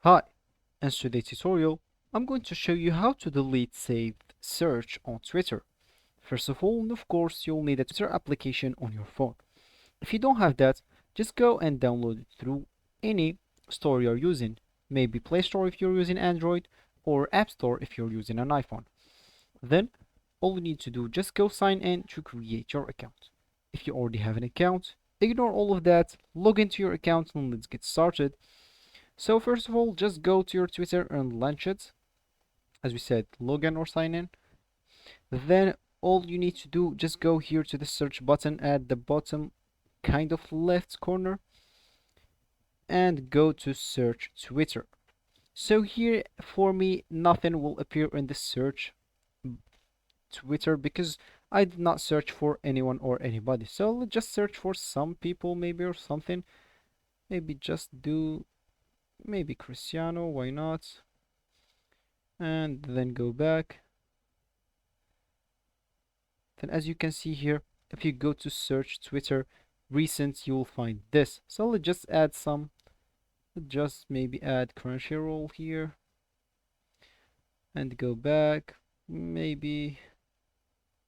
Hi, in today's tutorial, I'm going to show you how to delete saved search on Twitter. First of all, of course, you'll need a Twitter application on your phone. If you don't have that, just go and download it through any store you're using. Maybe Play Store if you're using Android, or App Store if you're using an iPhone. Then, all you need to do, just go sign in to create your account. If you already have an account, ignore all of that, log into your account and let's get started. So first of all, just go to your Twitter and launch it. As we said, login or sign in. Then all you need to do, just go here to the search button at the bottom kind of left corner and go to search Twitter. So here for me, nothing will appear in the search Twitter because I did not search for anyone or anybody. So let's just search for some people maybe or something. Maybe just do maybe Cristiano, why not? And then go back. Then as you can see here, if you go to search Twitter recent, you will find this. So let's just add some, let's just maybe add Crunchyroll here and go back. Maybe,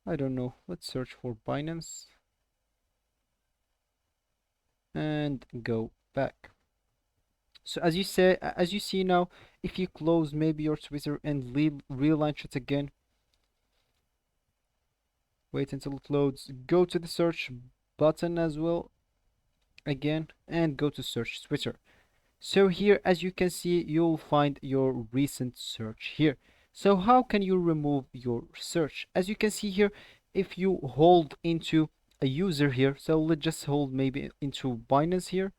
I don't know, let's search for Binance and go back. So as you see now, if you close maybe your Twitter and relaunch it again, wait until it loads, go to the search button as well again and go to search Twitter. So here, as you can see, you'll find your recent search here. So how can you remove your search? As you can see here, if you hold into a user here, so let's just hold maybe into Binance here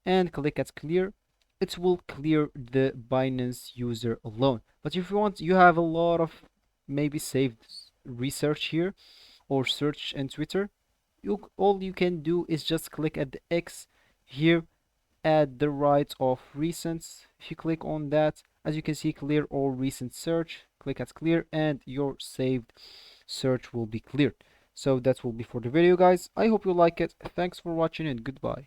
and click at clear, it will clear the Binance user alone. But if you want, you have a lot of maybe saved research here or search in Twitter, all you can do is just click at the X here at the right of recents. If you click on that, as you can see, clear all recent search, click at clear and your saved search will be cleared. So that will be for the video, guys. I hope you like it. Thanks for watching and goodbye.